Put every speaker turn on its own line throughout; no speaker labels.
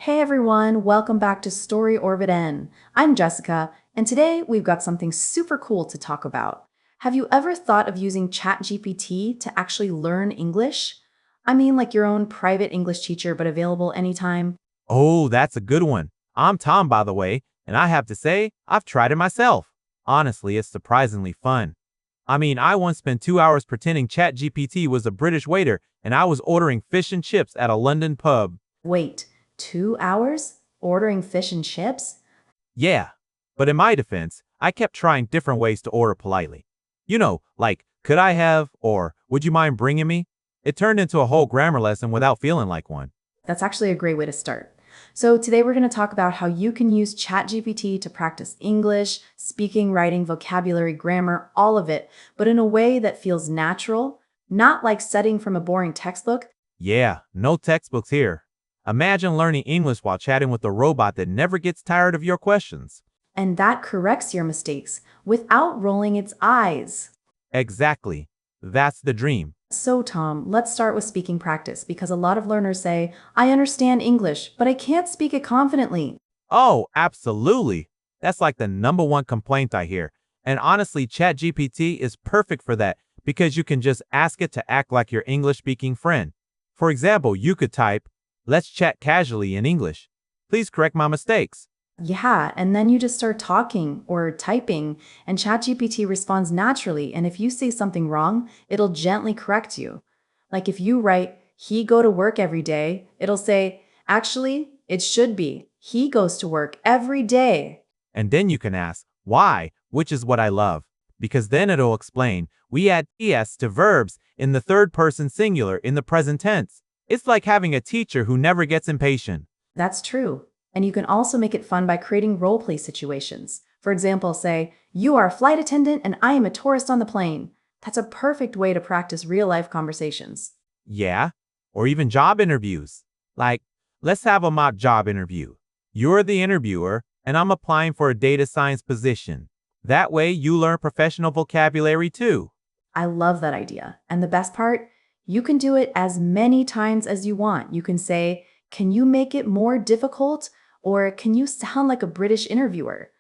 Hey everyone, welcome back to StoryOrbitEN. I'm Jessica, and today we've got something super cool to talk about. Have you ever thought of using ChatGPT to actually learn English? I mean, like your own private English teacher, but available anytime?
Oh, that's a good one. I'm Tom, by the way, and I have to say, I've tried it myself. Honestly, it's surprisingly fun. I once spent 2 hours pretending ChatGPT was a British waiter and I was ordering fish and chips at a London pub.
Wait, 2 hours? Ordering fish and chips?
Yeah, but in my defense, I kept trying different ways to order politely. Like, could I have, or would you mind bringing me? It turned into a whole grammar lesson without feeling like one.
That's actually a great way to start. So today we're going to talk about how you can use ChatGPT to practice English, speaking, writing, vocabulary, grammar, all of it, but in a way that feels natural, not like studying from a boring textbook.
Yeah, no textbooks here. Imagine learning English while chatting with a robot that never gets tired of your questions.
And that corrects your mistakes without rolling its eyes.
Exactly. That's the dream.
So, Tom, let's start with speaking practice because a lot of learners say, I understand English, but I can't speak it confidently.
Oh, absolutely. That's like the number one complaint I hear. And honestly, ChatGPT is perfect for that because you can just ask it to act like your English speaking friend. For example, you could type, "Let's chat casually in English. Please correct my mistakes."
Yeah, and then you just start talking or typing, and ChatGPT responds naturally. And if you say something wrong, it'll gently correct you. Like if you write, he go to work every day, it'll say, actually, it should be, he goes to work every day.
And then you can ask, why, which is what I love. Because then it'll explain, we add es to verbs in the third person singular in the present tense. It's like having a teacher who never gets impatient.
That's true. And you can also make it fun by creating role play situations. For example, say, you are a flight attendant and I am a tourist on the plane. That's a perfect way to practice real life conversations.
Yeah, or even job interviews. Like, let's have a mock job interview. You're the interviewer, and I'm applying for a data science position. That way, you learn professional vocabulary too.
I love that idea. And the best part, you can do it as many times as you want. You can say, can you make it more difficult? Or can you sound like a British interviewer?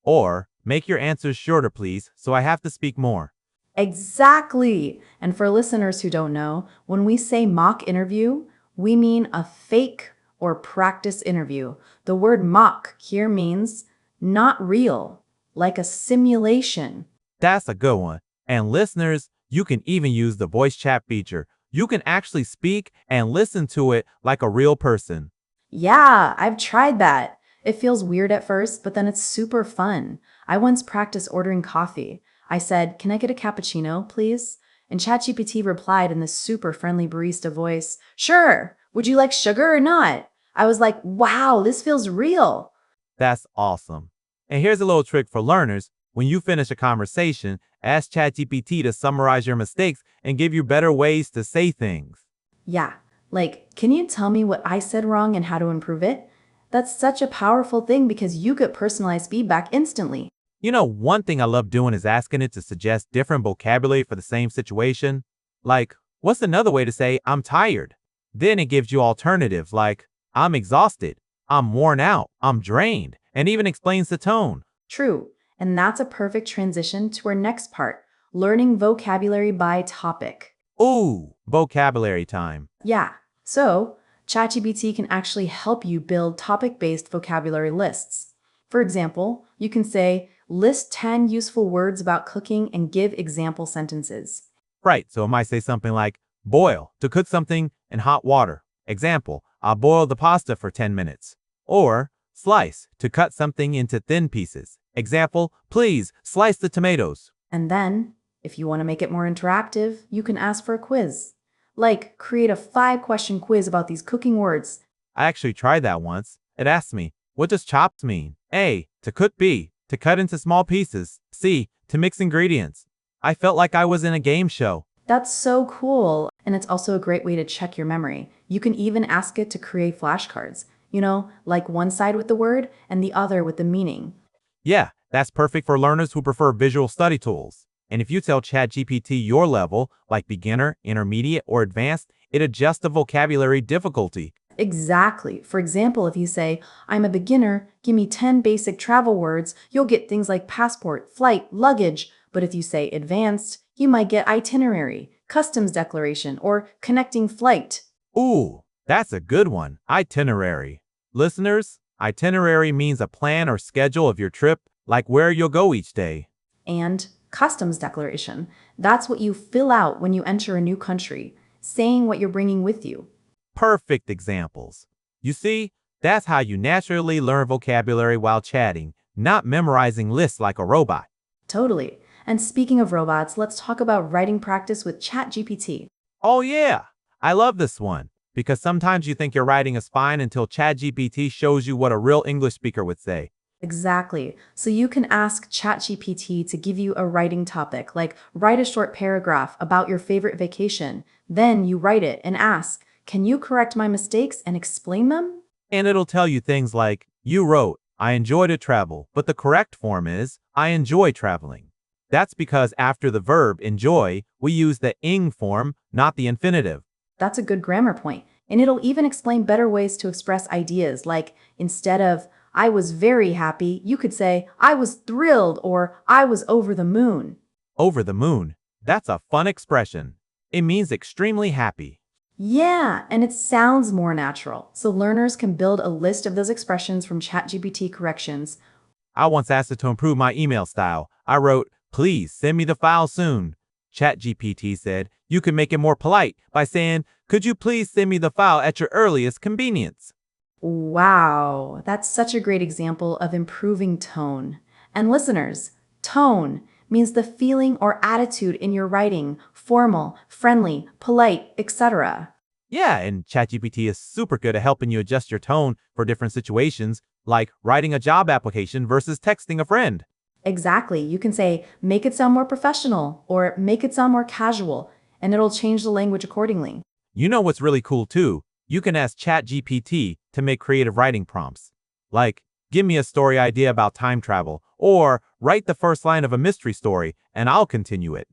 Or, make your answers shorter, please, so I have to speak more.
Exactly. And for listeners who don't know, when we say mock interview, we mean a fake or practice interview. The word mock here means not real, like a simulation.
That's a good one. And listeners, you can even use the voice chat feature. You can actually speak and listen to it like a real person.
Yeah, I've tried that. It feels weird at first, but then it's super fun. I once practiced ordering coffee. I said, can I get a cappuccino, please? And ChatGPT replied in this super friendly barista voice, sure, would you like sugar or not? I was like, wow, this feels real.
That's awesome. And here's a little trick for learners. When you finish a conversation, ask ChatGPT to summarize your mistakes and give you better ways to say things.
Yeah, like, can you tell me what I said wrong and how to improve it? That's such a powerful thing because you get personalized feedback instantly.
One thing I love doing is asking it to suggest different vocabulary for the same situation. Like, what's another way to say I'm tired? Then it gives you alternatives like I'm exhausted, I'm worn out, I'm drained, and even explains the tone.
True. And that's a perfect transition to our next part, learning vocabulary by topic.
Ooh, vocabulary time.
Yeah. So, ChatGPT can actually help you build topic-based vocabulary lists. For example, you can say, list 10 useful words about cooking and give example sentences.
Right, so it might say something like boil, to cook something in hot water. Example, I'll boil the pasta for 10 minutes. Or slice, to cut something into thin pieces. Example, please slice the tomatoes.
And then, if you want to make it more interactive, you can ask for a quiz. Like, create a 5-question quiz about these cooking words.
I actually tried that once. It asked me, what does chopped mean? A, to cook. B, to cut into small pieces. C, to mix ingredients. I felt like I was in a game show.
That's so cool. And it's also a great way to check your memory. You can even ask it to create flashcards. Like one side with the word and the other with the meaning.
Yeah, that's perfect for learners who prefer visual study tools. And if you tell ChatGPT your level, like beginner, intermediate, or advanced, it adjusts the vocabulary difficulty.
Exactly. For example, if you say, I'm a beginner, give me 10 basic travel words, you'll get things like passport, flight, luggage. But if you say advanced, you might get itinerary, customs declaration, or connecting flight.
Ooh, that's a good one. Itinerary. Listeners, itinerary means a plan or schedule of your trip, like where you'll go each day.
And customs declaration. That's what you fill out when you enter a new country, saying what you're bringing with you.
Perfect examples. You see, that's how you naturally learn vocabulary while chatting, not memorizing lists like a robot.
Totally. And speaking of robots, let's talk about writing practice with ChatGPT.
Oh, yeah, I love this one because sometimes you think you're writing is fine until ChatGPT shows you what a real English speaker would say.
Exactly. So you can ask ChatGPT to give you a writing topic, like write a short paragraph about your favorite vacation. Then you write it and ask, can you correct my mistakes and explain them?
And it'll tell you things like, you wrote, I enjoy to travel, but the correct form is, I enjoy traveling. That's because after the verb enjoy, we use the ing form, not the infinitive.
That's a good grammar point. And it'll even explain better ways to express ideas, like instead of I was very happy, you could say I was thrilled or I was over the moon.
Over the moon. That's a fun expression. It means extremely happy.
Yeah, and it sounds more natural. So learners can build a list of those expressions from ChatGPT corrections.
I once asked it to improve my email style. I wrote, please send me the file soon. ChatGPT said, you can make it more polite by saying, could you please send me the file at your earliest convenience?
Wow, that's such a great example of improving tone. And listeners, tone means the feeling or attitude in your writing, formal, friendly, polite, etc.
Yeah, and ChatGPT is super good at helping you adjust your tone for different situations, like writing a job application versus texting a friend.
Exactly. You can say, make it sound more professional or make it sound more casual, and it'll change the language accordingly.
You know what's really cool too? You can ask ChatGPT to make creative writing prompts. Like, give me a story idea about time travel, or write the first line of a mystery story, and I'll continue it.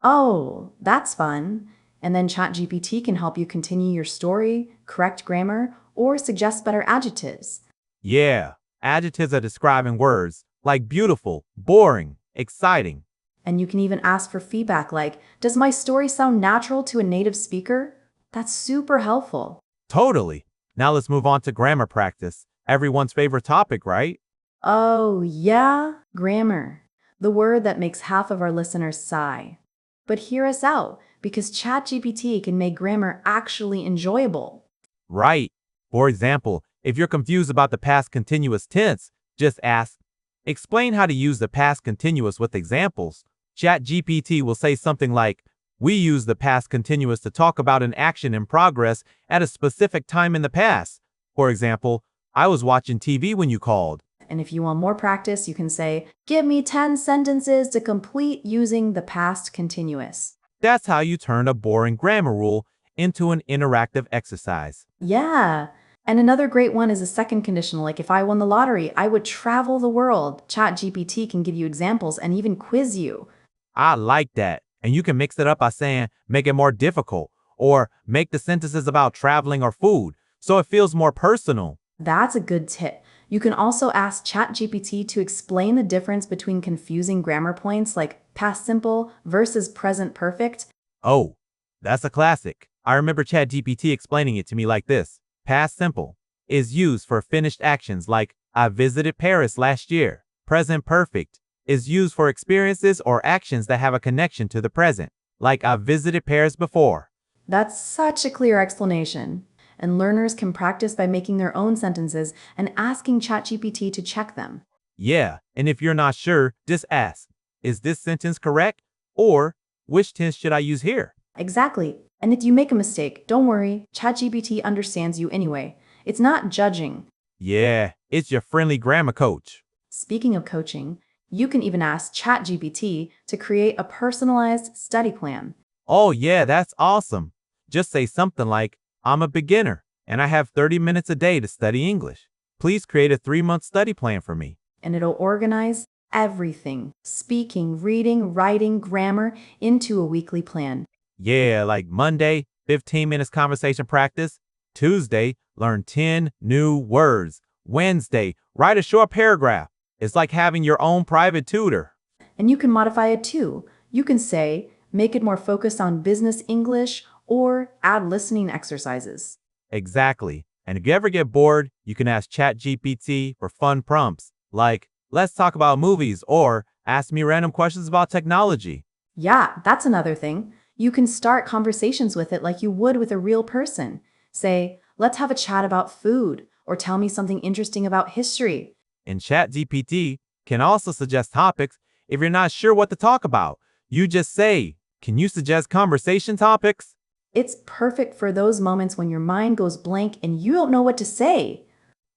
Oh, that's fun. And then ChatGPT can help you continue your story, correct grammar, or suggest better adjectives.
Yeah, adjectives are describing words like beautiful, boring, exciting.
And you can even ask for feedback like, does my story sound natural to a native speaker? That's super helpful.
Totally. Now let's move on to grammar practice. Everyone's favorite topic, right?
Oh, yeah, grammar. The word that makes half of our listeners sigh. But hear us out, because ChatGPT can make grammar actually enjoyable.
Right. For example, if you're confused about the past continuous tense, just ask, explain how to use the past continuous with examples. ChatGPT will say something like, we use the past continuous to talk about an action in progress at a specific time in the past. For example, I was watching TV when you called.
And if you want more practice, you can say, give me 10 sentences to complete using the past continuous.
That's how you turn a boring grammar rule into an interactive exercise.
Yeah. And another great one is a second conditional. Like if I won the lottery, I would travel the world. ChatGPT can give you examples and even quiz you.
I like that. And you can mix it up by saying, make it more difficult, or make the sentences about traveling or food, so it feels more personal.
That's a good tip. You can also ask ChatGPT to explain the difference between confusing grammar points like past simple versus present perfect.
Oh, that's a classic. I remember ChatGPT explaining it to me like this. Past simple is used for finished actions like I visited Paris last year. Present perfect is used for experiences or actions that have a connection to the present, like I visited Paris before.
That's such a clear explanation. And learners can practice by making their own sentences and asking ChatGPT to check them.
Yeah, and if you're not sure, just ask, is this sentence correct? Or which tense should I use here?
Exactly. And if you make a mistake, don't worry, ChatGPT understands you anyway. It's not judging.
Yeah, it's your friendly grammar coach.
Speaking of coaching, you can even ask ChatGPT to create a personalized study plan.
Oh, yeah, that's awesome. Just say something like, I'm a beginner and I have 30 minutes a day to study English. Please create a 3-month study plan for me.
And it'll organize everything speaking, reading, writing, grammar into a weekly plan.
Yeah, like Monday, 15 minutes conversation practice. Tuesday, learn 10 new words. Wednesday, write a short paragraph. It's like having your own private tutor.
And you can modify it too. You can say, make it more focused on business English or add listening exercises.
Exactly. And if you ever get bored, you can ask ChatGPT for fun prompts like, let's talk about movies or ask me random questions about technology.
Yeah, that's another thing. You can start conversations with it like you would with a real person. Say, let's have a chat about food or tell me something interesting about history.
And ChatGPT can also suggest topics if you're not sure what to talk about. You just say, can you suggest conversation topics?
It's perfect for those moments when your mind goes blank and you don't know what to say.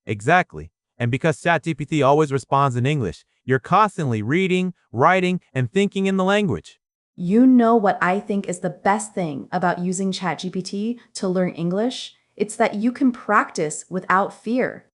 Exactly. And because ChatGPT always responds in English, you're constantly reading, writing, and thinking in the language.
You know what I think is the best thing about using ChatGPT to learn English? It's that you can practice without fear.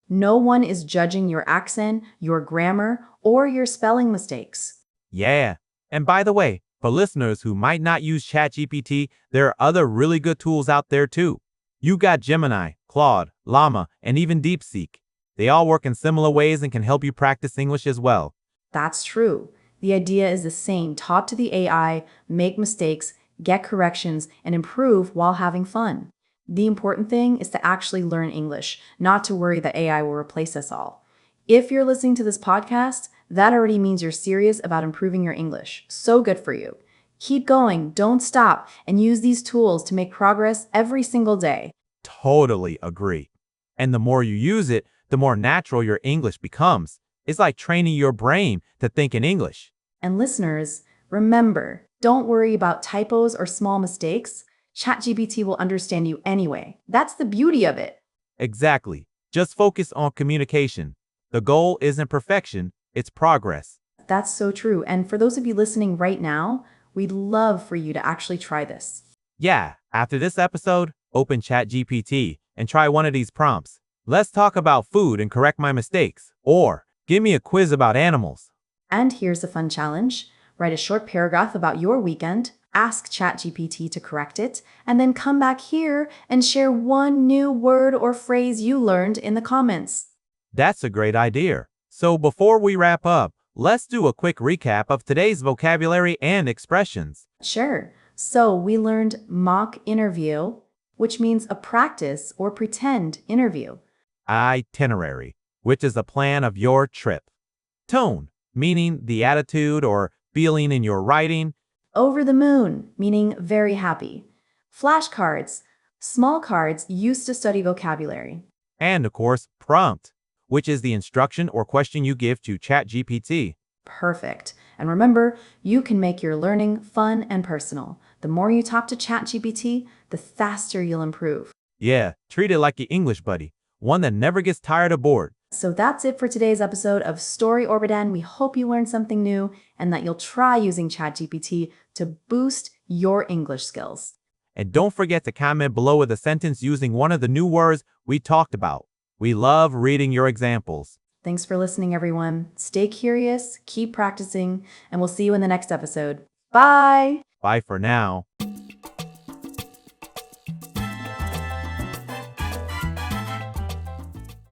No one is judging your accent, your grammar, or your spelling mistakes.
Yeah. And by the way, for listeners who might not use ChatGPT, there are other really good tools out there too. You got Gemini, Claude, Llama, and even DeepSeek. They all work in similar ways and can help you practice English as well.
That's true. The idea is the same. Talk to the AI, make mistakes, get corrections, and improve while having fun. The important thing is to actually learn English, not to worry that AI will replace us all. If you're listening to this podcast, that already means you're serious about improving your English. So good for you. Keep going, don't stop, and use these tools to make progress every single day.
Totally agree. And the more you use it, the more natural your English becomes. It's like training your brain to think in English.
And listeners, remember, don't worry about typos or small mistakes. ChatGPT will understand you anyway. That's the beauty of it.
Exactly. Just focus on communication. The goal isn't perfection, it's progress.
That's so true. And for those of you listening right now, we'd love for you to actually try this.
Yeah, after this episode, open ChatGPT and try one of these prompts. Let's talk about food and correct my mistakes. Or give me a quiz about animals.
And here's a fun challenge. Write a short paragraph about your weekend, ask ChatGPT to correct it, and then come back here and share one new word or phrase you learned in the comments.
That's a great idea. So before we wrap up, let's do a quick recap of today's vocabulary and expressions.
Sure. So we learned mock interview, which means a practice or pretend interview.
Itinerary, which is a plan of your trip. Tone, meaning the attitude or feeling in your writing.
Over the moon, meaning very happy. Flashcards, small cards used to study vocabulary.
And of course, prompt, which is the instruction or question you give to ChatGPT.
Perfect. And remember, you can make your learning fun and personal. The more you talk to ChatGPT, the faster you'll improve.
Yeah, treat it like your English buddy, one that never gets tired or bored.
So that's it for today's episode of StoryOrbitEN. We hope you learned something new and that you'll try using ChatGPT to boost your English skills.
And don't forget to comment below with a sentence using one of the new words we talked about. We love reading your examples.
Thanks for listening, everyone. Stay curious, keep practicing, and we'll see you in the next episode. Bye!
Bye for now.